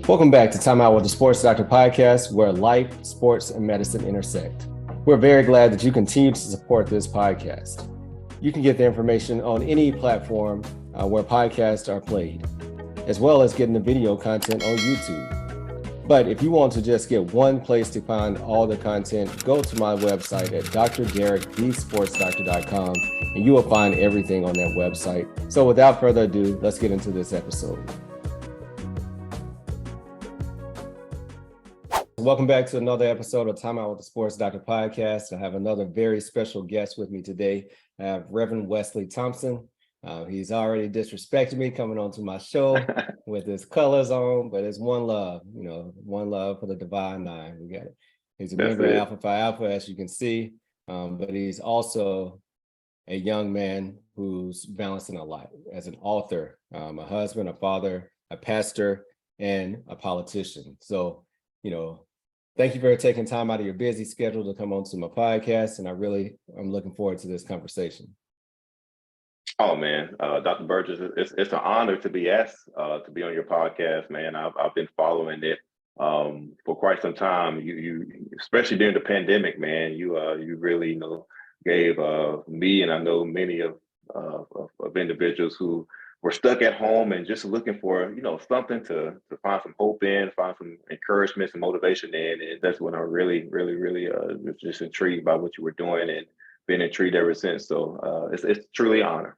Welcome back to TimeOut with the Sports Doctor podcast, where life, sports, and medicine intersect. We're very glad that you continue to support this podcast. You can get the information on any platform where podcasts are played, as well as getting the video content on YouTube. But if you want to just get one place to find all the content, go to my website at Dr.Derrick, and you will find everything on that website. So without further ado, let's get into this episode. Welcome back to another episode of Time Out with the Sports Doctor podcast. I have another very special guest with me today. I have Reverend Wesley Thompson. He's already disrespected me coming onto my show with his colors on, but it's one love, one love for the Divine Nine. We got it. He's a member of Alpha Phi Alpha, as you can see, but he's also a young man who's balancing a lot as an author, a husband, a father, a pastor, and a politician. So, thank you for taking time out of your busy schedule to come on to my podcast. And I'm looking forward to this conversation. Oh, man, Dr. Burgess, it's an honor to be asked to be on your podcast, man. I've been following it for quite some time. You especially during the pandemic, man, you really, gave me, and I know many of individuals who were stuck at home and just looking for, something to find some hope in, find some encouragement, some motivation in. And that's when I really was just intrigued by what you were doing and been intrigued ever since. So it's truly an honor.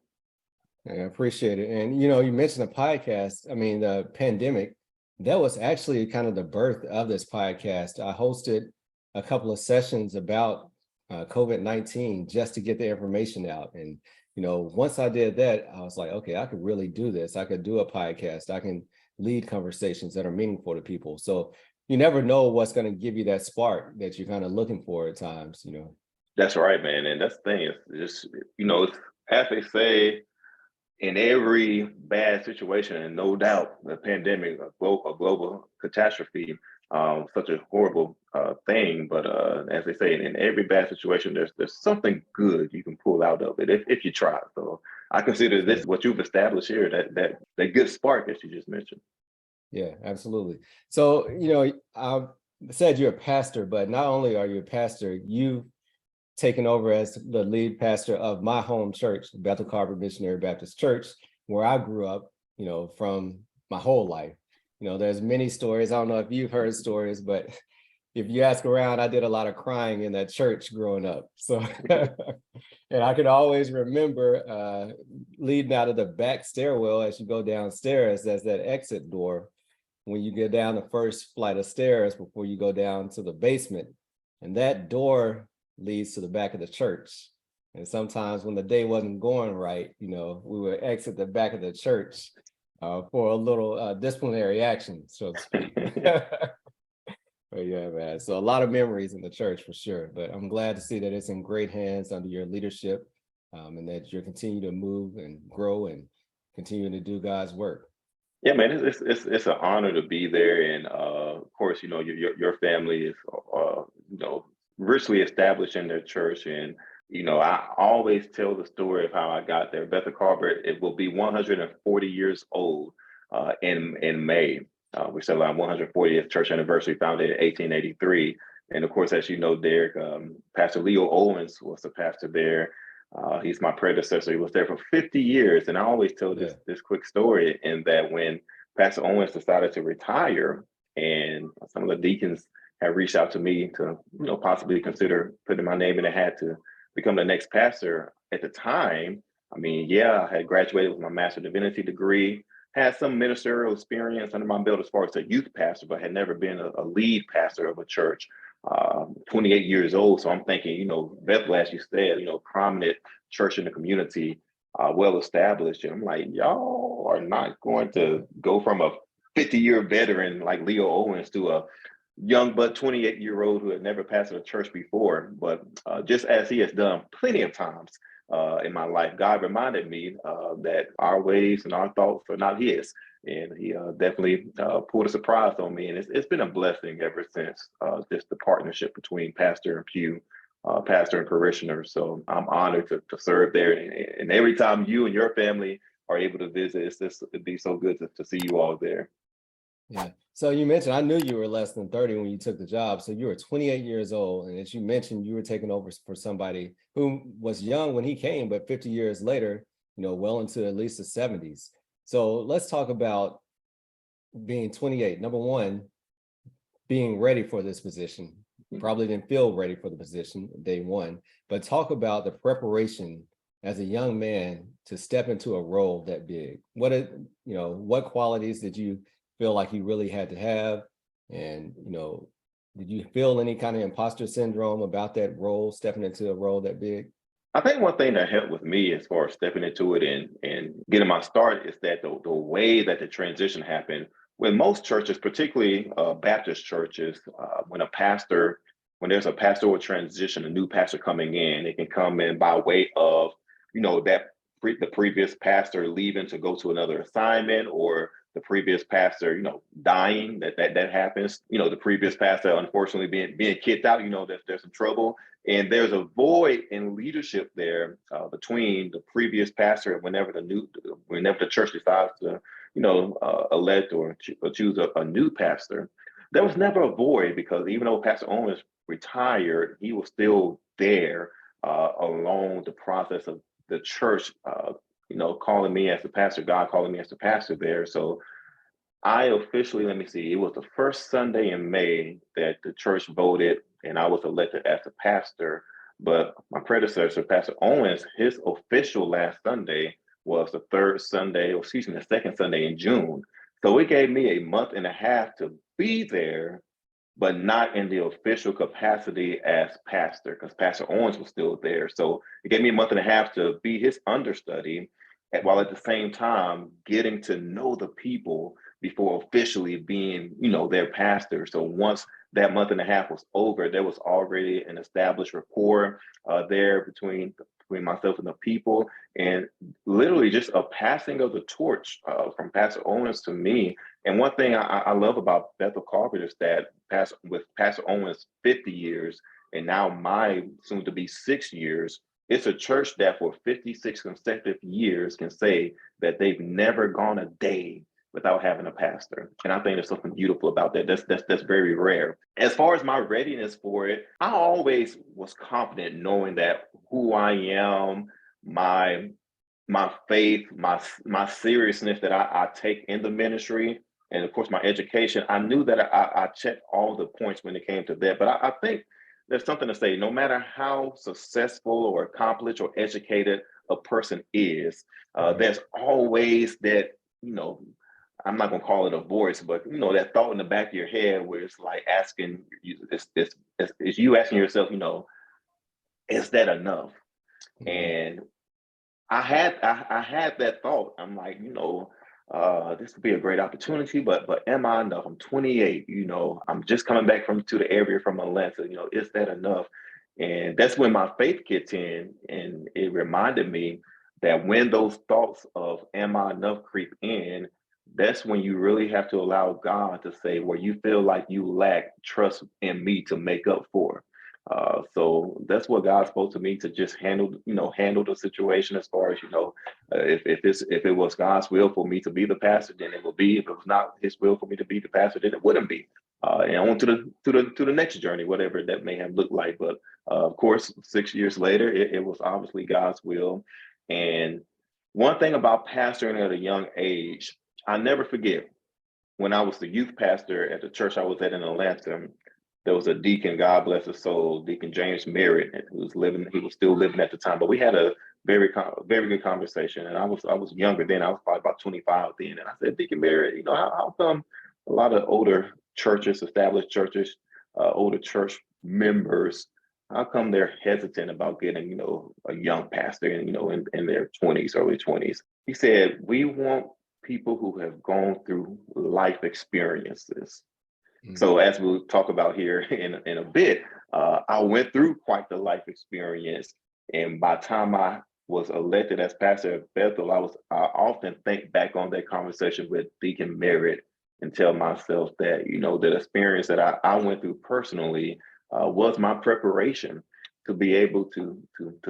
I appreciate it. And, you mentioned a podcast. I mean, the pandemic, that was actually kind of the birth of this podcast. I hosted a couple of sessions about COVID-19 just to get the information out. And once I did that, I was like, okay, I could really do this. I could do a podcast. I can lead conversations that are meaningful to people. So you never know what's going to give you that spark that you're kind of looking for at times, That's right, man. And that's the thing. It's just, it's, as they say, in every bad situation, and no doubt the pandemic, a global catastrophe, such a horrible thing. But as they say, in every bad situation, there's something good you can pull out of it if you try. So I consider this what you've established here, that good spark that you just mentioned. Yeah, absolutely. So, I said you're a pastor, but not only are you a pastor, you've taken over as the lead pastor of my home church, Bethel Colbert Missionary Baptist Church, where I grew up, from my whole life. There's many stories. I don't know if you've heard stories, but if you ask around, I did a lot of crying in that church growing up. So, and I could always remember leading out of the back stairwell as you go downstairs, there's that exit door when you get down the first flight of stairs before you go down to the basement. And that door leads to the back of the church. And sometimes when the day wasn't going right, we would exit the back of the church for a little disciplinary action, so to speak. But yeah, man. So a lot of memories in the church for sure. But I'm glad to see that it's in great hands under your leadership, and that you're continuing to move and grow and continuing to do God's work. Yeah, man, it's an honor to be there, and of course, your family is richly established in their church, and I always tell the story of how I got there. Bethel Colbert, it will be 140 years old in May. We celebrate 140th church anniversary, founded in 1883. And of course, as you know, Derek, Pastor Leo Owens was the pastor there. He's my predecessor. He was there for 50 years. And I always tell this quick story in that when Pastor Owens decided to retire, and some of the deacons have reached out to me to, possibly consider putting my name in the hat to become the next pastor. At the time, I had graduated with my Master of Divinity degree, had some ministerial experience under my belt as far as a youth pastor, but had never been a lead pastor of a church. 28 years old. So I'm thinking, Bethel, as you said, prominent church in the community, well established. And I'm like, y'all are not going to go from a 50-year veteran like Leo Owens to a young but 28-year-old who had never pastored a church before. But just as he has done plenty of times in my life, God reminded me that our ways and our thoughts are not his. And he definitely pulled a surprise on me. And it's been a blessing ever since, just the partnership between pastor and pew, pastor and parishioner. So I'm honored to serve there. And every time you and your family are able to visit. It'd be so good to see you all there. Yeah. So you mentioned, I knew you were less than 30 when you took the job. So you were 28 years old. And as you mentioned, you were taking over for somebody who was young when he came, but 50 years later, well into at least the 70s. So let's talk about being 28. Number one, being ready for this position. Probably didn't feel ready for the position day one, but talk about the preparation as a young man to step into a role that big. What qualities did you feel like you really had to have? And, did you feel any kind of imposter syndrome about that role, stepping into a role that big? I think one thing that helped with me as far as stepping into it and getting my start is that the way that the transition happened. When most churches, particularly Baptist churches, when there's a pastoral transition, a new pastor coming in, it can come in by way of, the previous pastor leaving to go to another assignment, or the previous pastor, dying. That happens. The previous pastor unfortunately being kicked out. There's some trouble, and there's a void in leadership there between the previous pastor and whenever the church decides to, elect or choose a new pastor. There was never a void, because even though Pastor Owens retired, he was still there along the process of the church, calling me as the pastor, God calling me as the pastor there. So I officially, it was the first Sunday in May that the church voted and I was elected as the pastor. But my predecessor, Pastor Owens, his official last Sunday was the second Sunday in June. So it gave me a month and a half to be there, but not in the official capacity as pastor, because Pastor Owens was still there. So it gave me a month and a half to be his understudy, while at the same time getting to know the people before officially being, their pastor. So once that month and a half was over, there was already an established rapport there between myself and the people, and literally just a passing of the torch from Pastor Owens to me. And one thing I love about Bethel Colbert is that with Pastor Owens' 50 years and now my soon to be 6 years, it's a church that for 56 consecutive years can say that they've never gone a day without having a pastor. And I think there's something beautiful about that. That's very rare. As far as my readiness for it, I always was confident knowing that who I am, my faith, my seriousness that I take in the ministry, and of course my education. I knew that I checked all the points when it came to that. But I think there's something to say, no matter how successful or accomplished or educated a person is, there's always that, I'm not gonna call it a voice, but that thought in the back of your head where it's like asking you, it's you asking yourself, is that enough? Mm-hmm. And I had that thought. I'm like, this would be a great opportunity, but am I enough? I'm 28. I'm just coming back to the area from Atlanta. Is that enough? And that's when my faith gets in, and it reminded me that when those thoughts of am I enough creep in, that's when you really have to allow God to say, where you feel like you lack, trust in me to make up for. So that's what God spoke to me to just handle the situation as far as, if it was God's will for me to be the pastor, then it will be. If it was not his will for me to be the pastor, then it wouldn't be. And on to the next journey, whatever that may have looked like. But of course, 6 years later, it was obviously God's will. And one thing about pastoring at a young age, I never forget, when I was the youth pastor at the church I was at in Atlanta, there was a deacon, God bless his soul, Deacon James Merritt, who he was still living at the time, but we had a very good conversation. And I was younger then, I was probably about 25 then. And I said, Deacon Merritt, how come a lot of older churches, established churches, older church members, how come they're hesitant about getting, a young pastor in their 20s, early 20s? He said, we want people who have gone through life experiences. Mm-hmm. So as we'll talk about here in a bit, I went through quite the life experience. And by the time I was elected as pastor at Bethel, I often think back on that conversation with Deacon Merritt and tell myself that, that experience that I went through personally was my preparation to be able to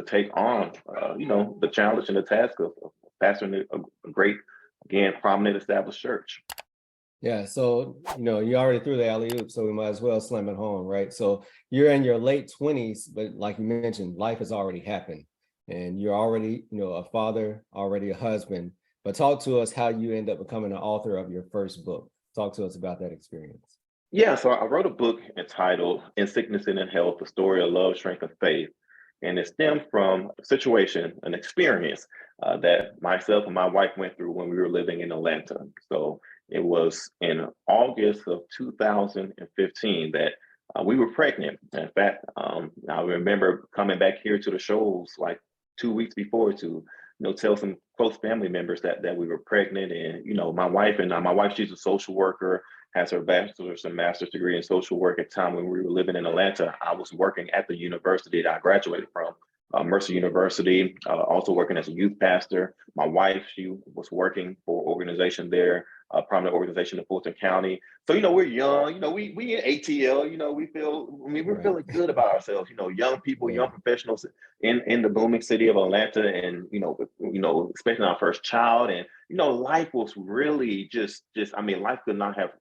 take on, the challenge and the task of pastoring a great, again, prominent established church. Yeah, so you already threw the alley-oop, so we might as well slam it home, right? So you're in your late 20s, but like you mentioned, life has already happened, and you're already, a father, already a husband. But talk to us how you end up becoming an author of your first book. Talk to us about that experience. Yeah, so I wrote a book entitled In Sickness and in Health, A Story of Love, Strength, and Faith. And it stemmed from a situation, an experience that myself and my wife went through when we were living in Atlanta. So it was in August of 2015 that we were pregnant. In fact, I remember coming back here to the shows like 2 weeks before to tell some close family members that we were pregnant. And my wife, she's a social worker, has her bachelor's and master's degree in social work. At the time when we were living in Atlanta, I was working at the university that I graduated from, Mercer University, also working as a youth pastor. My wife, she was working for an organization there, a prominent organization in Fulton County. So, we're young, we in ATL, we're feeling good about ourselves, young people, young professionals in the booming city of Atlanta, and, expecting our first child. And, life was really life could not have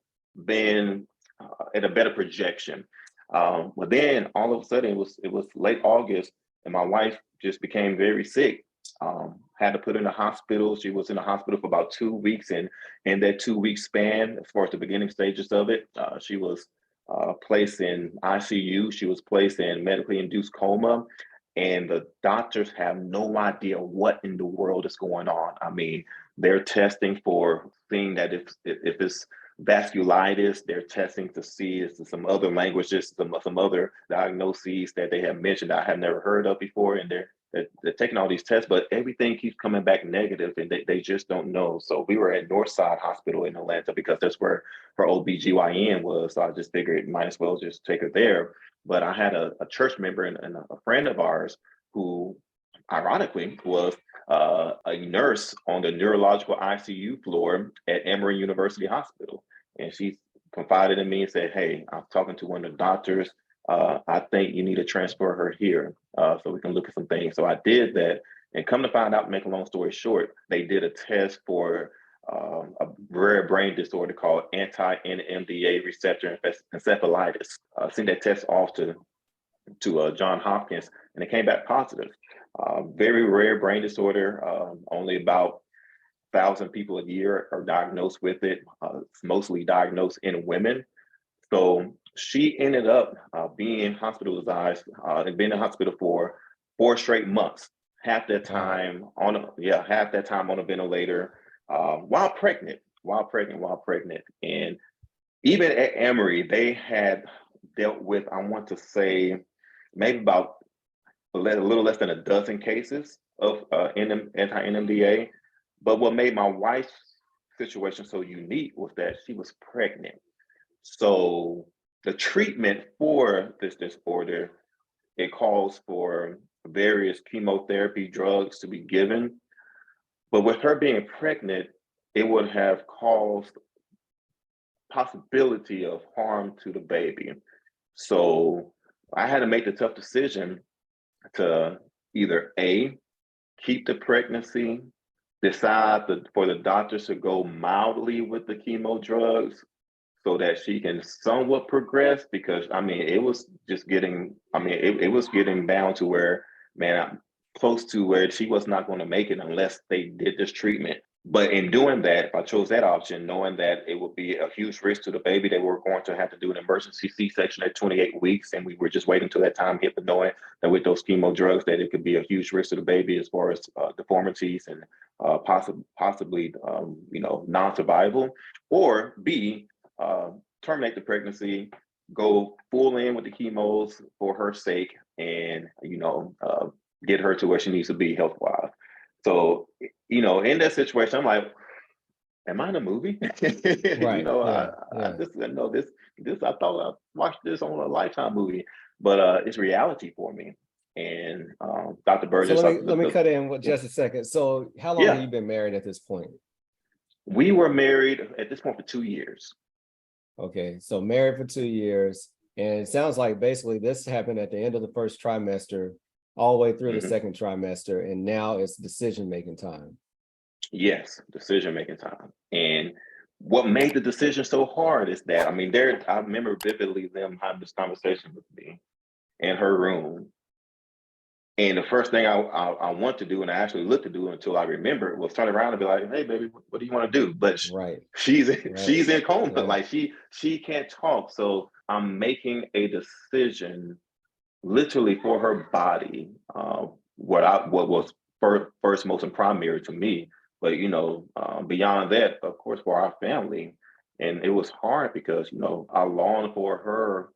been at a better projection. But then all of a sudden it was late August, and my wife just became very sick. Had to put in the hospital. She was in the hospital for about 2 weeks, and in that 2 week span, as far as the beginning stages of it, she was placed in ICU. She was placed in medically induced coma, and the doctors have no idea what in the world is going on. I mean, they're testing for seeing that if it's vasculitis, they're testing to see if some other languages, some other diagnoses that they have mentioned that I have never heard of before, and they're taking all these tests, but everything keeps coming back negative, and they just don't know. So we were at Northside Hospital in Atlanta because that's where her OBGYN was. So I just figured might as well just take her there. But I had a church member and a friend of ours who, ironically, was a nurse on the neurological ICU floor at Emory University Hospital. And she confided in me and said, "Hey, I'm talking to one of the doctors. I think you need to transfer her here so we can look at some things." So I did that, and come to find out, make a long story short, they did a test for a rare brain disorder called anti-NMDA receptor encephalitis. Sent that test off to John Hopkins, and it came back positive. Very rare brain disorder. Only about 1,000 people a year are diagnosed with it. It's mostly diagnosed in women. So she ended up being hospitalized and being in the hospital for 4 straight months. Half that time on a ventilator, while pregnant. And even at Emory, they had dealt with, I want to say, maybe about a little less than a dozen cases of anti-NMDA. But what made my wife's situation so unique was that she was pregnant. So the treatment for this disorder, it calls for various chemotherapy drugs to be given. But with her being pregnant, it would have caused possibility of harm to the baby. So I had to make the tough decision to either A, keep the pregnancy, decide for the doctors to go mildly with the chemo drugs so that she can somewhat progress, because it was just getting, it was getting down to where, I'm close to where she was not going to make it unless they did this treatment. But in doing that, if I chose that option, knowing that it would be a huge risk to the baby, they were going to have to do an emergency C-section at 28 weeks. And we were just waiting until that time hit, but knowing that with those chemo drugs, that it could be a huge risk to the baby as far as deformities and possibly non-survival. Or B, terminate the pregnancy, go full in with the chemos for her sake, and get her to where she needs to be health-wise. So, in that situation, I'm like, am I in a movie? Right. I thought I watched this on a Lifetime movie, but it's reality for me. And Dr. So Burgess. let me cut in with just a second. So how long have you been married at this point? We were married at this point for 2 years. Okay, so married for 2 years, and it sounds like basically this happened at the end of the first trimester, all the way through the second trimester, and now it's decision-making time. Yes, decision-making time. And what made the decision so hard is that, I mean, I remember vividly them having this conversation with me in her room. And the first thing I want to do, and I actually looked to do until I remember, was turn around and be like, "Hey, baby, what do you want to do?" But Right, she's right, she's in coma, right. like she can't talk. So I'm making a decision literally for her body. What was first most and primary to me, but beyond that, of course, for our family. And it was hard because I longed for her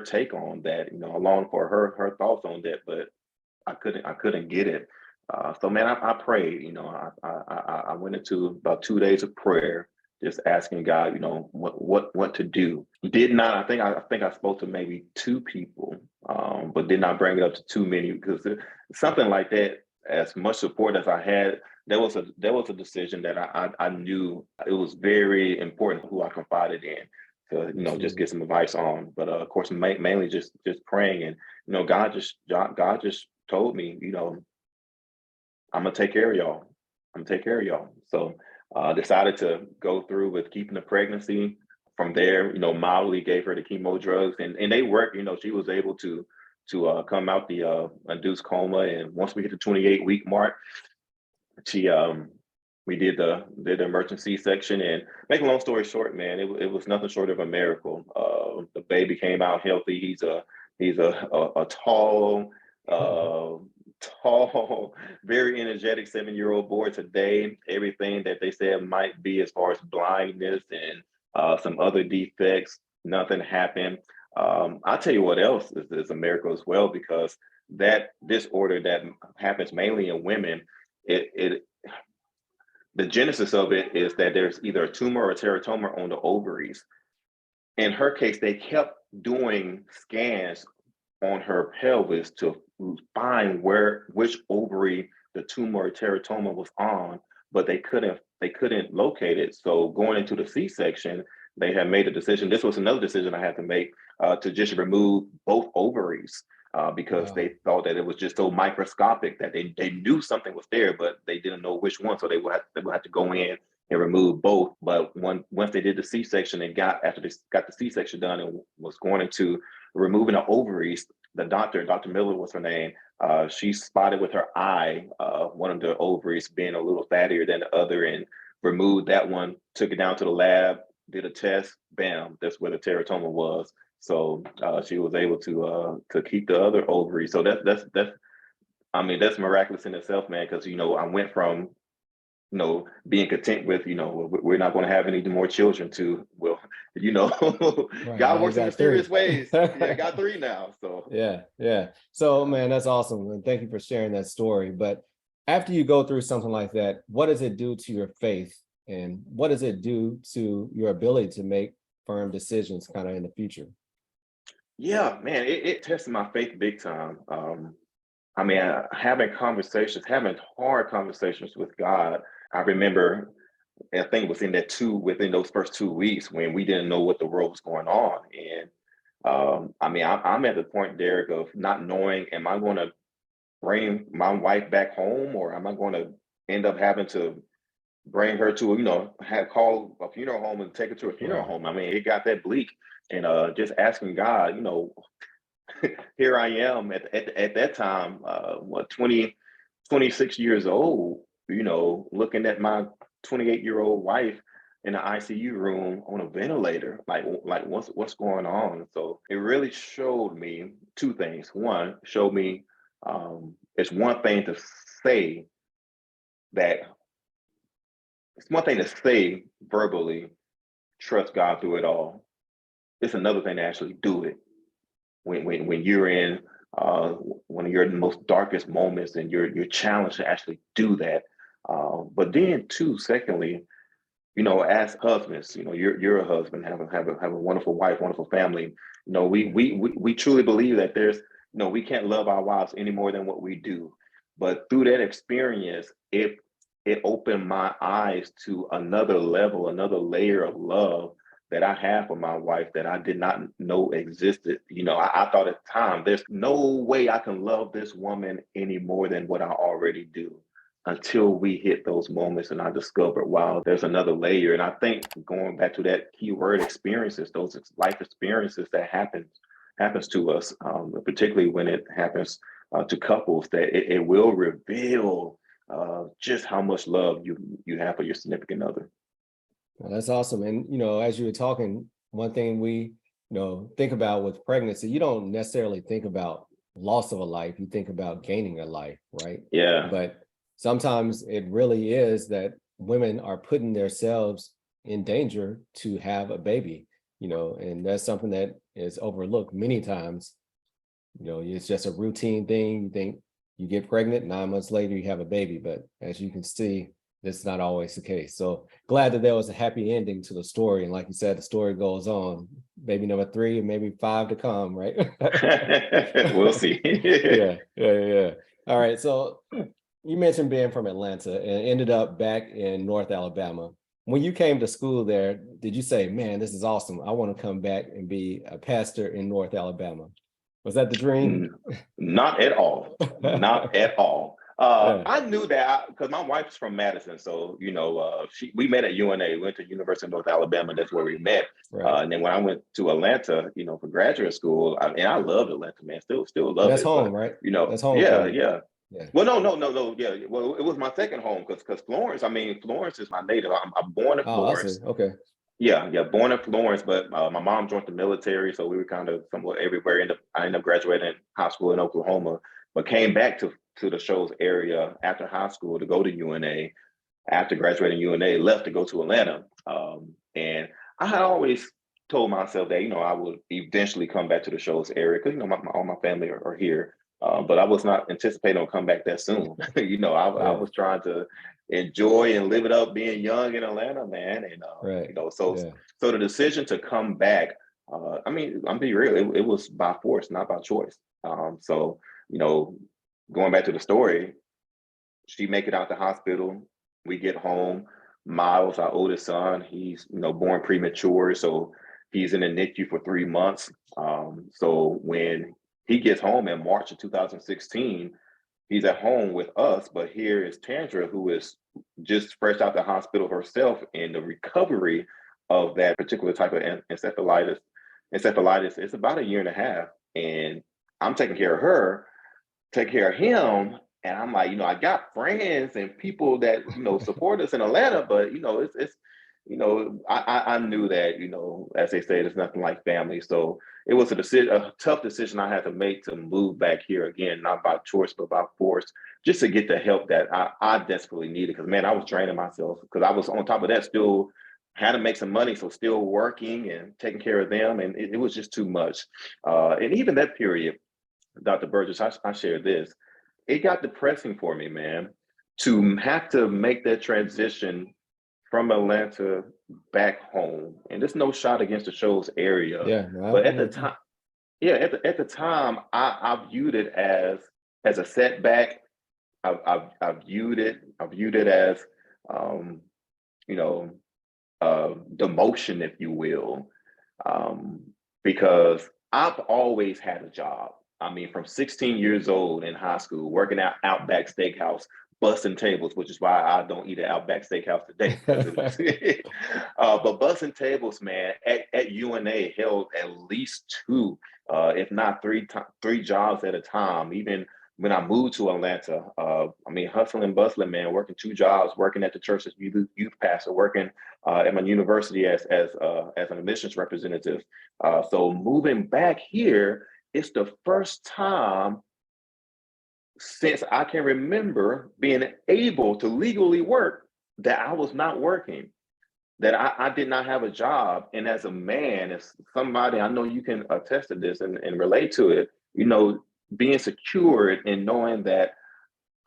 take on that. I longed for her thoughts on that, but I couldn't get it. So man, I prayed. I went into about 2 days of prayer, just asking God, what to do. Did not. I think I spoke to maybe two people, but did not bring it up to too many because something like that. As much support as I had, there was a decision that I knew it was very important who I confided in to just Absolutely. get some advice on. But of course, mainly just praying and God just told me, I'm gonna take care of y'all. I'm gonna take care of y'all. So decided to go through with keeping the pregnancy. From there, mildly gave her the chemo drugs and they worked. She was able to come out the induced coma. And once we hit the 28-week mark, she we did the emergency section. And make a long story short, man, it was nothing short of a miracle. The baby came out healthy. He's a tall, uh, tall, very energetic 7-year-old boy today. Everything that they said might be as far as blindness and some other defects, nothing happened. I'll tell you what else is a miracle as well, because that disorder that happens mainly in women, it the genesis of it is that there's either a tumor or a teratoma on the ovaries. In her case, they kept doing scans on her pelvis to find which ovary the tumor or teratoma was on, but they couldn't locate it. So going into the C-section, they had made a decision. This was another decision I had to make, to just remove both ovaries, because Wow. they thought that it was just so microscopic that they knew something was there, but they didn't know which one. So they would have to go in and remove both. But once they did the C-section and after they got the C-section done and was going into removing the ovaries, the doctor, Dr. Miller was her name, she spotted with her eye one of the ovaries being a little fattier than the other and removed that one, took it down to the lab, did a test, bam, that's where the teratoma was. So she was able to keep the other ovary. So that's I mean, that's miraculous in itself, man, because I went from being content with, we're not going to have any more children to, well, you know, Right. God Now you works in got mysterious three. ways. Yeah, I got three now. So, Yeah, yeah. So, yeah. man, that's awesome. And thank you for sharing that story. But after you go through something like that, what does it do to your faith? And what does it do to your ability to make firm decisions kind of in the future? Yeah, man, it tested my faith big time. I mean, having hard conversations with God. I remember, I think it was within those first 2 weeks when we didn't know what the world was going on. And I mean, I'm at the point, Derek, of not knowing, am I going to bring my wife back home, or am I going to end up having to bring her to, call a funeral home and take her to a funeral Wow. home? I mean, it got that bleak. And just asking God, here I am at that time, 26 years old, looking at my 28-year-old wife in the ICU room on a ventilator, like what's going on? So it really showed me two things. One, showed me, it's one thing to say that it's one thing to say verbally, trust God through it all. It's another thing to actually do it when you're in uh, one of your most darkest moments and you're challenged to actually do that. But then too, secondly, as husbands, you're a husband, have a wonderful wife, wonderful family. We truly believe that we can't love our wives any more than what we do. But through that experience, it opened my eyes to another level, another layer of love that I have for my wife that I did not know existed. I thought at the time, there's no way I can love this woman any more than what I already do. until we hit those moments and I discovered, wow, there's another layer. And I think going back to that key word, experiences, those life experiences that happens to us, particularly when it happens to couples, that it will reveal just how much love you have for your significant other. Well, that's awesome. And, as you were talking, one thing we, think about with pregnancy, you don't necessarily think about loss of a life. You think about gaining a life, right? Yeah. But sometimes it really is that women are putting themselves in danger to have a baby, and that's something that is overlooked many times. It's just a routine thing. You think you get pregnant, 9 months later, you have a baby. But as you can see, that's not always the case. So glad that there was a happy ending to the story. And like you said, the story goes on, baby number 3 and maybe 5 to come, right? We'll see. Yeah. All right. So you mentioned being from Atlanta and ended up back in North Alabama. When you came to school there, did you say, man, this is awesome, I want to come back and be a pastor in North Alabama? Was that the dream? Not at all. Not at all. Yeah. I knew that because my wife's from Madison. So, we met at UNA, we went to University of North Alabama. That's where we met. Right. And then when I went to Atlanta, for graduate school, and I loved Atlanta, man, still love That's it. home, But, right? That's home. yeah. Yeah. Well, no. Yeah. Well, it was my second home because Florence is my native. I'm born in Oh, I see. Florence. Okay. Yeah, born in Florence, but my mom joined the military, so we were kind of somewhat everywhere. I ended up graduating high school in Oklahoma, but came back to the Shoals area after high school to go to UNA. After graduating UNA, left to go to Atlanta, and I had always told myself that I would eventually come back to the Shoals area because all my family are here. But I was not anticipating on come back that soon. I was trying to enjoy and live it up being young in Atlanta, man. And Right. so the decision to come back, I'm being real, it was by force, not by choice. So, going back to the story, she make it out the hospital, we get home. Miles, our oldest son, he's born premature, so he's in the NICU for 3 months. So when he gets home in March of 2016, he's at home with us, but here is Tandra, who is just fresh out the hospital herself in the recovery of that particular type of encephalitis. It's about 1.5 years, and I'm taking care of her, take care of him. And I'm like, I got friends and people that, support us in Atlanta, but, it's I knew that, as they say, there's nothing like family. So it was a tough decision I had to make to move back here again, not by choice, but by force, just to get the help that I desperately needed. Because, man, I was draining myself because I was on top of that still had to make some money. So still working and taking care of them. And it was just too much. And even that period, Dr. Burgess, I shared this. It got depressing for me, man, to have to make that transition from Atlanta back home. And there's no shot against the Shoals area. Yeah. No, But at the time, at the time, I viewed it as a setback. I viewed it as demotion, if you will, because I've always had a job. From 16 years old in high school, working at Outback Steakhouse, busting tables, which is why I don't eat at Outback Steakhouse today. But busting tables, man, at UNA held at least 2, if not 3 jobs at a time. Even when I moved to Atlanta, hustling and bustling, man, working 2 jobs, working at the church as youth pastor, working at my university as an admissions representative. So moving back here, it's the first time since I can remember being able to legally work that I was not working, that I did not have a job. And as a man, as somebody, I know you can attest to this and relate to it, being secured and knowing that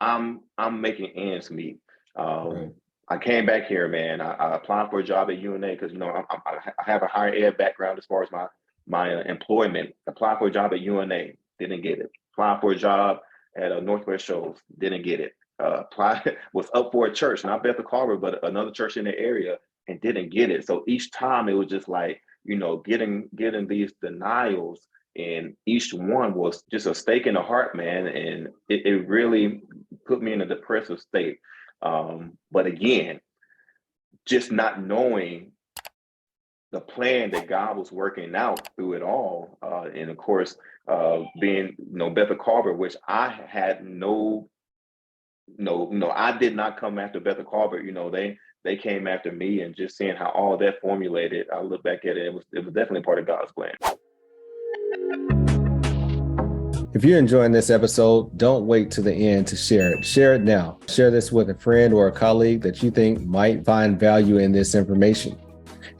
I'm making ends meet. right. I came back here, man. I applied for a job at UNA because, I have a higher ed background as far as my employment. Applied for a job at UNA, didn't get it. Applied for a job at Northwest Shoals, didn't get it. Was up for a church, not Bethel Colbert, but another church in the area, and didn't get it. So each time it was just like, getting these denials. And each one was just a stake in the heart, man. And it really put me in a depressive state. But again, just not knowing the plan that God was working out through it all. And of course, being, Bethel Colbert, which I had I did not come after Bethel Colbert. They came after me, and just seeing how all that formulated, I look back at it, it was definitely part of God's plan. If you're enjoying this episode, don't wait to the end to share it. Share it now. Share this with a friend or a colleague that you think might find value in this information.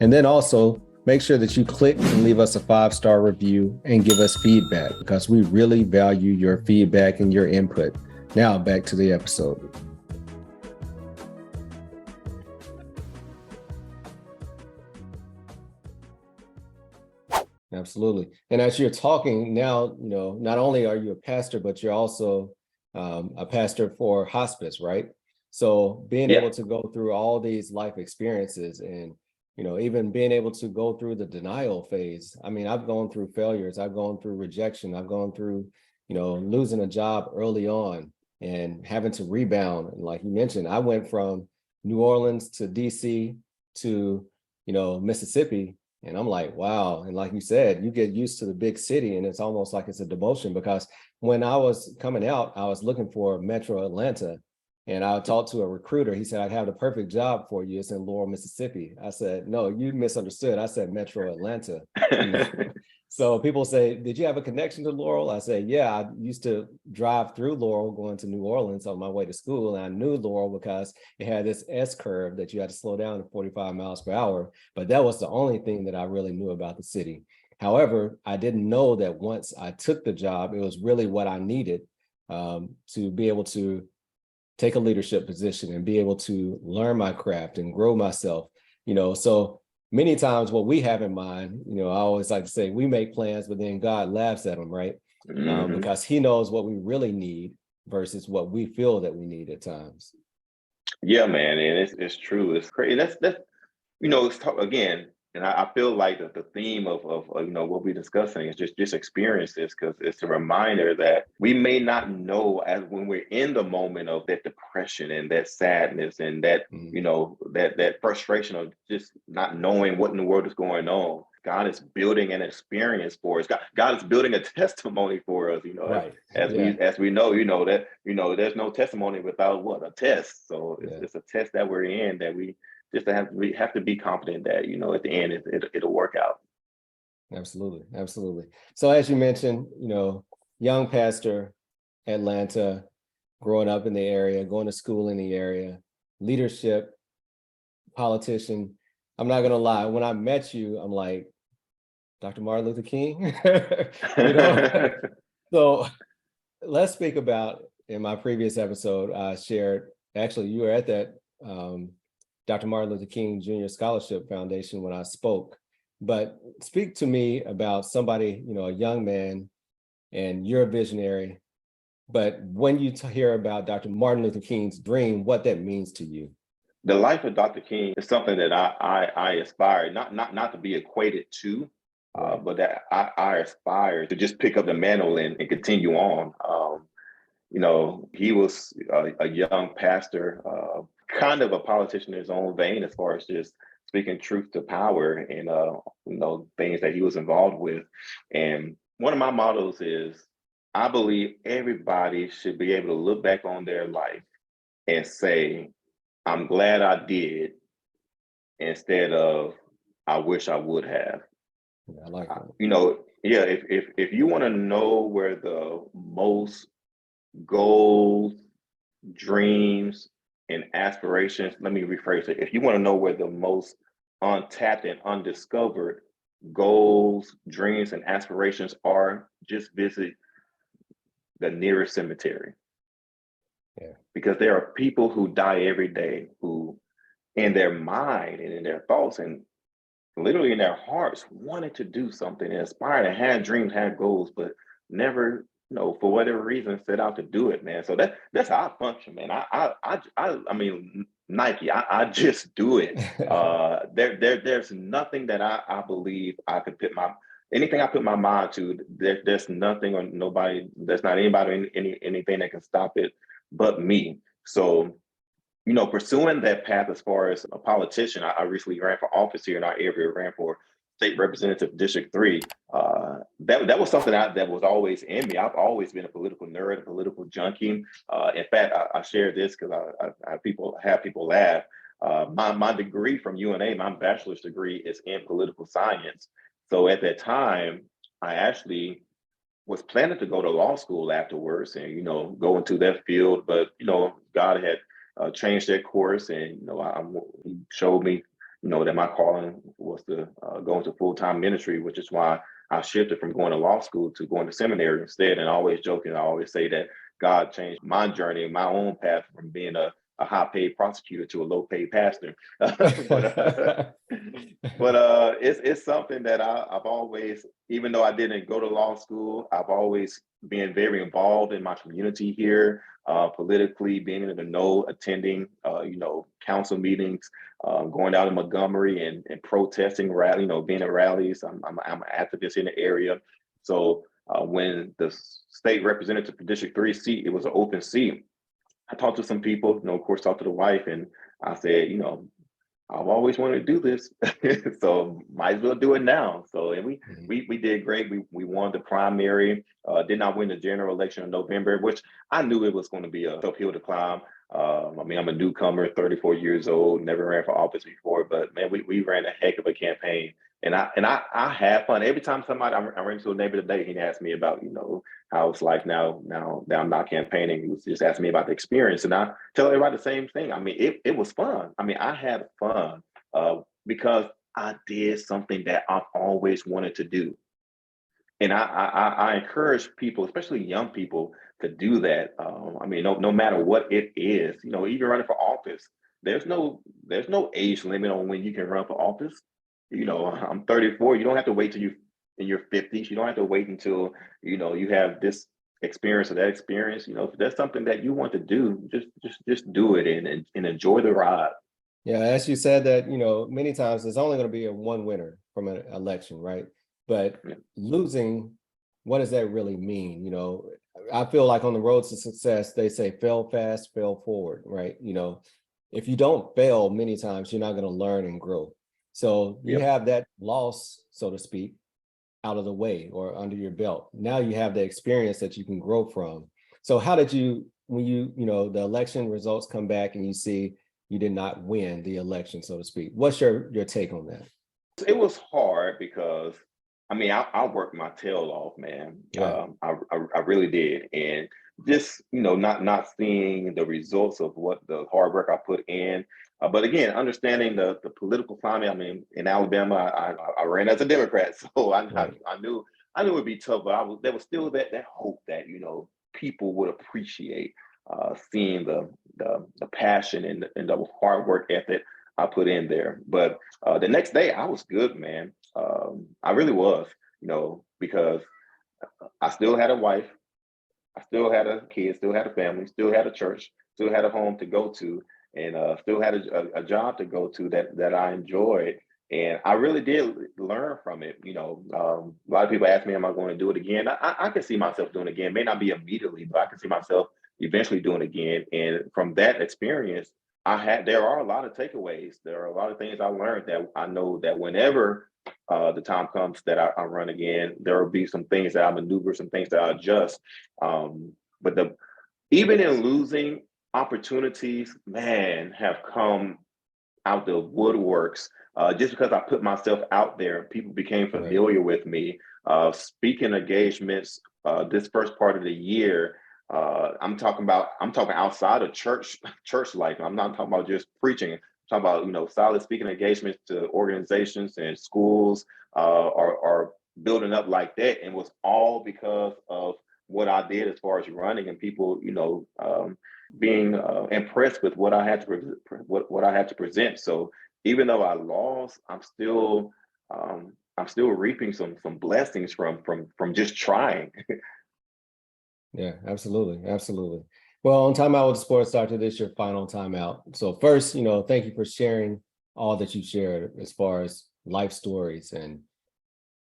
And then also make sure that you click and leave us a 5-star review and give us feedback, because we really value your feedback and your input. Now back to the episode. Absolutely. And as you're talking now, not only are you a pastor, but you're also a pastor for hospice, right? So being able to go through all these life experiences and, even being able to go through the denial phase. I mean, I've gone through failures. I've gone through rejection. I've gone through, losing a job early on and having to rebound. And like you mentioned, I went from New Orleans to DC to, Mississippi. And I'm like, wow. And like you said, you get used to the big city and it's almost like it's a demotion, because when I was coming out, I was looking for Metro Atlanta. And I talked to a recruiter. He said, I'd have the perfect job for you. It's in Laurel, Mississippi. I said, no, you misunderstood. I said Metro Atlanta. So people say, did you have a connection to Laurel? I said, yeah, I used to drive through Laurel going to New Orleans on my way to school. And I knew Laurel because it had this S curve that you had to slow down to 45 miles per hour. But that was the only thing that I really knew about the city. However, I didn't know that once I took the job, it was really what I needed to be able to take a leadership position and be able to learn my craft and grow myself, so many times what we have in mind, I always like to say we make plans, but then God laughs at them, right? Because he knows what we really need versus what we feel that we need at times. Yeah, man. And it's true. It's crazy. That's it's again, and I feel like the theme of what we're discussing is just experience this, because it's a reminder that we may not know, as when we're in the moment of that depression and that sadness and that that frustration of just not knowing what in the world is going on. God is building an experience for us. God is building a testimony for us. Right. As we know, that there's no testimony without what? A test. So it's a test that we're in, that we have to be confident that at the end it'll work out. Absolutely. So as you mentioned, young pastor, Atlanta, growing up in the area, going to school in the area, leadership, politician. I'm not gonna lie, when I met you, I'm like, Dr. Martin Luther King. So let's speak about, in my previous episode, I shared, actually you were at that Dr. Martin Luther King Jr. Scholarship Foundation when I spoke. But speak to me about somebody, a young man, and you're a visionary. But when you hear about Dr. Martin Luther King's dream, what that means to you? The life of Dr. King is something that I aspire not to be equated to, but that I aspire to just pick up the mantle and continue on. He was a young pastor, kind of a politician in his own vein, as far as just speaking truth to power and things that he was involved with. And one of my mottos is, I believe everybody should be able to look back on their life and say, I'm glad I did, instead of I wish I would have. Yeah, I like that. If you want to know where the most goals, dreams, and aspirations, let me rephrase it. If you want to know where the most untapped and undiscovered goals, dreams, and aspirations are, just visit the nearest cemetery. Yeah. Because there are people who die every day who, in their mind and in their thoughts and literally in their hearts, wanted to do something and aspired and had dreams, had goals, but never, for whatever reason, set out to do it, man. So that's how I function, man. I mean, Nike, I just do it. There's nothing that I believe I could put anything I put my mind to, there's nothing or nobody, there's not anybody, anything that can stop it but me. So, pursuing that path as far as a politician, I recently ran for office here in our area, ran for state representative District 3. That was something that was always in me. I've always been a political nerd, a political junkie. In fact, I share this because I have people laugh. My degree from UNA, my bachelor's degree is in political science. So at that time, I actually was planning to go to law school afterwards and, go into that field. But, God had changed that course, and, he showed me, that my calling was to go into full-time ministry, which is why I shifted from going to law school to going to seminary instead. And always joking, I always say that God changed my journey, my own path from being a high-paid prosecutor to a low-paid pastor. but it's something that I've always, even though I didn't go to law school, I've always been very involved in my community here, politically, being in the know, attending, council meetings, going out in Montgomery and protesting, being at rallies. I'm an activist in the area. So when the state representative for District 3 seat, it was an open seat. I talked to some people, of course, talked to the wife, and I said, I've always wanted to do this, so might as well do it now. So, and we did great. We won the primary, did not win the general election in November, which I knew it was going to be a uphill to climb. I'm a newcomer, 34 years old, never ran for office before, but man, we ran a heck of a campaign. And I had fun. Every time I ran into a neighbor today, he asked me about, how it's like now that I'm not campaigning. He was just asking me about the experience. And I tell everybody the same thing. It was fun. I had fun because I did something that I've always wanted to do. And I encourage people, especially young people, to do that. No matter what it is, even running for office, there's no age limit on when you can run for office. I'm 34. You don't have to wait till you in your 50s. You don't have to wait until you have this experience or that experience. If there's something that you want to do, just do it and enjoy the ride. Yeah, as you said that, many times there's only going to be a one winner from an election, right? But losing, what does that really mean? I feel like on the road to success, they say fail fast, fail forward, right? If you don't fail many times, you're not going to learn and grow. So you have that loss, so to speak, out of the way or under your belt. Now you have the experience that you can grow from. So how did you, when the election results come back and you see you did not win the election, so to speak, what's your take on that? It was hard because I worked my tail off, man. Yeah. I really did. And just, not seeing the results of what the hard work I put in. But again, understanding the political climate. In Alabama, I ran as a Democrat, so I knew it would be tough. But there was still that hope that people would appreciate seeing the passion and the hard work ethic I put in there. But the next day, I was good, man. I really was, because I still had a wife, I still had a kid, still had a family, still had a church, still had a home to go to, and still had a job to go to that I enjoyed. And I really did learn from it. A lot of people ask me, am I going to do it again? I can see myself doing it again. May not be immediately, but I can see myself eventually doing it again. And from that experience, there are a lot of takeaways. There are a lot of things I learned that I know that whenever the time comes that I run again, there will be some things that I maneuver, some things that I adjust. But even in losing, opportunities, man, have come out the woodworks. Just because I put myself out there, people became familiar with me. Speaking engagements, this first part of the year, I'm talking outside of church life. I'm not talking about just preaching. I'm talking about solid speaking engagements to organizations and schools are building up like that, and was all because of what I did as far as running and people being impressed with what I had to present. So even though I lost, I'm still reaping some blessings from just trying. Yeah, absolutely. Well, on TimeOut with SportsDr, this is your final timeout. So first, thank you for sharing all that you shared as far as life stories and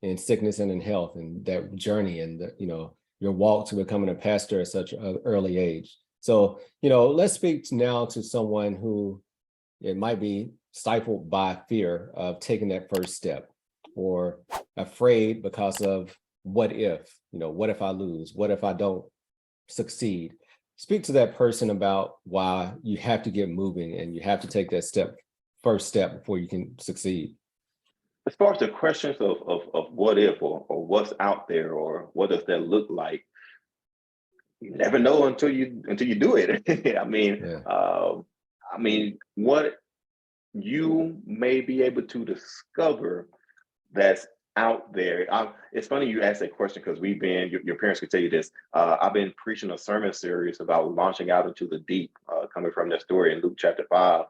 in sickness and in health, and that journey, and your walk to becoming a pastor at such an early age. So, let's speak now to someone who it might be stifled by fear of taking that first step, or afraid because of what if I lose? What if I don't succeed? Speak to that person about why you have to get moving and you have to take that first step before you can succeed. As far as the questions of what if, or what's out there, or what does that look like, you never know until you do it. I mean, what you may be able to discover that's out there. It's funny you asked that question, because your parents could tell you this. I've been preaching a sermon series about launching out into the deep, coming from that story in Luke chapter 5,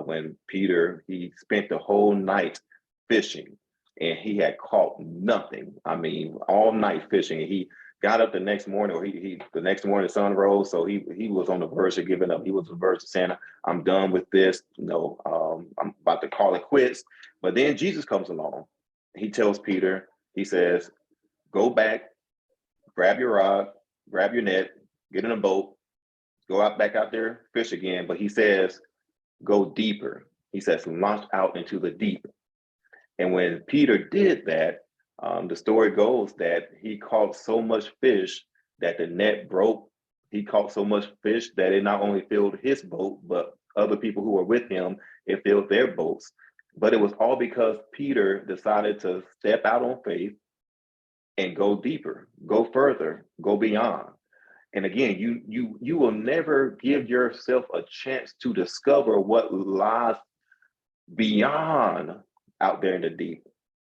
when Peter, he spent the whole night fishing and he had caught nothing. I mean, all night fishing. He got up the next morning, or the next morning the sun rose, so he was on the verge of giving up. He was on the verge of saying, I'm done with this, I'm about to call it quits. But then Jesus comes along. He tells Peter, he says, go back, grab your rod, grab your net, get in a boat, go back out there, fish again. But he says, go deeper. He says, launch out into the deep. And when Peter did that, the story goes that he caught so much fish that the net broke. He caught so much fish that it not only filled his boat, but other people who were with him, it filled their boats. But it was all because Peter decided to step out on faith and go deeper, go further, go beyond. And again, you will never give yourself a chance to discover what lies beyond out there in the deep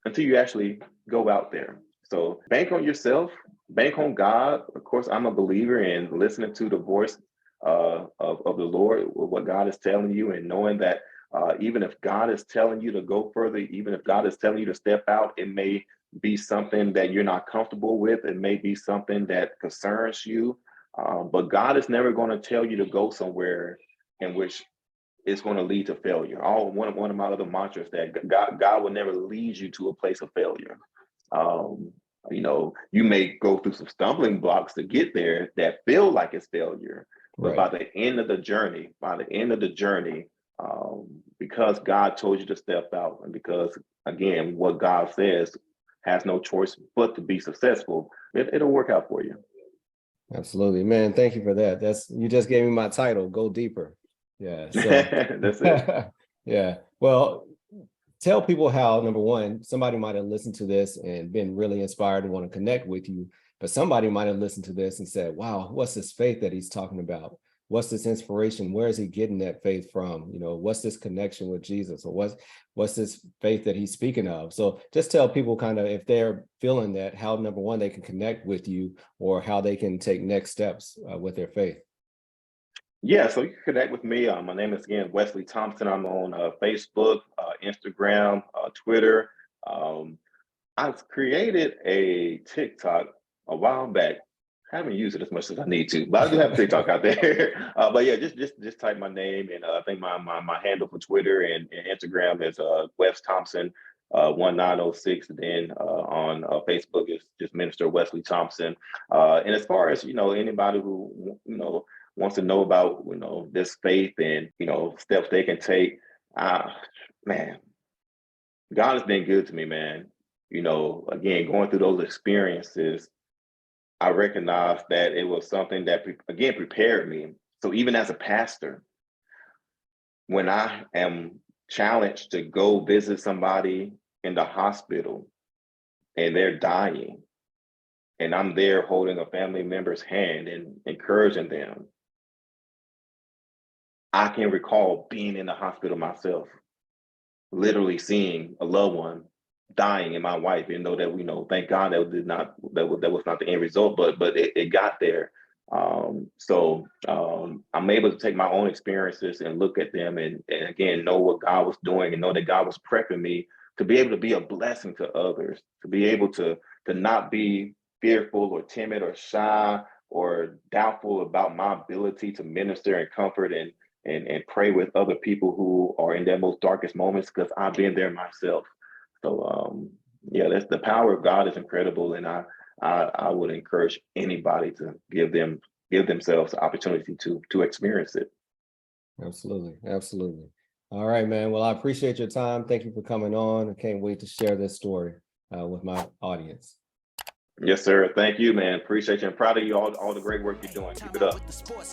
until you actually go out there. So bank on yourself, bank on God. Of course, I'm a believer in listening to the voice of the Lord, what God is telling you, and knowing that even if God is telling you to go further, even if God is telling you to step out, it may be something that you're not comfortable with. It may be something that concerns you. But God is never going to tell you to go somewhere in which it's going to lead to failure. One of my other mantras that God will never lead you to a place of failure. You may go through some stumbling blocks to get there that feel like it's failure, but by the end of the journey, because God told you to step out, and because again, what God says has no choice but to be successful, it'll work out for you. Absolutely, man. Thank you for that. You just gave me my title, Go Deeper. Yeah. So that's it. Yeah. Well, tell people how, number one, somebody might have listened to this and been really inspired and want to connect with you, but somebody might have listened to this and said, wow, what's this faith that he's talking about? What's this inspiration? Where is he getting that faith from? What's this connection with Jesus? Or what's this faith that he's speaking of? So just tell people kind of, if they're feeling that, how, number one, they can connect with you, or how they can take next steps with their faith. Yeah, so you can connect with me. My name is, again, Wesley Thompson. I'm on Facebook, Instagram, Twitter. I've created a TikTok a while back. I haven't used it as much as I need to, but I do have a TikTok out there. But yeah, just type my name, and I think my handle for Twitter and Instagram is Wes Thompson 1906. Then on Facebook is just Minister Wesley Thompson. And as far as anybody who wants to know about this faith and steps they can take, man, God has been good to me, man. Again, going through those experiences, I recognized that it was something that, again, prepared me. So even as a pastor, when I am challenged to go visit somebody in the hospital and they're dying, and I'm there holding a family member's hand and encouraging them, I can recall being in the hospital myself, literally seeing a loved one dying, and my wife, that thank God that was not the end result, but it got there. So I'm able to take my own experiences and look at them, and again, know what God was doing, and know that God was prepping me to be able to be a blessing to others, to be able to not be fearful or timid or shy or doubtful about my ability to minister and comfort and pray with other people who are in their most darkest moments, because I've been there myself. So Yeah, that's the power of God is incredible, and I would encourage anybody to give themselves the opportunity to experience it. Absolutely. Absolutely. All right, man. Well, I appreciate your time. Thank you for coming on. I can't wait to share this story with my audience. Yes, sir. Thank you, man. Appreciate you. I'm proud of you, all the great work you're doing. Keep it up.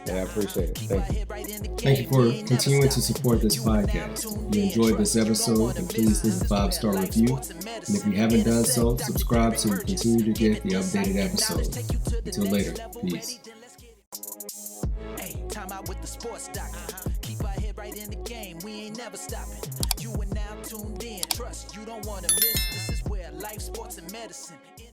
Yeah, I appreciate it. Thank you. Thank you for continuing to support this podcast. If you enjoyed this episode, then please leave a 5-star review. And if you haven't done so, subscribe so you continue to get the updated episodes. Until later, peace. Time out with the sports doctor. Keep our head right in the game. We ain't never stopping. You are now tuned in. Trust you don't want to miss. This is where life, sports, and medicine.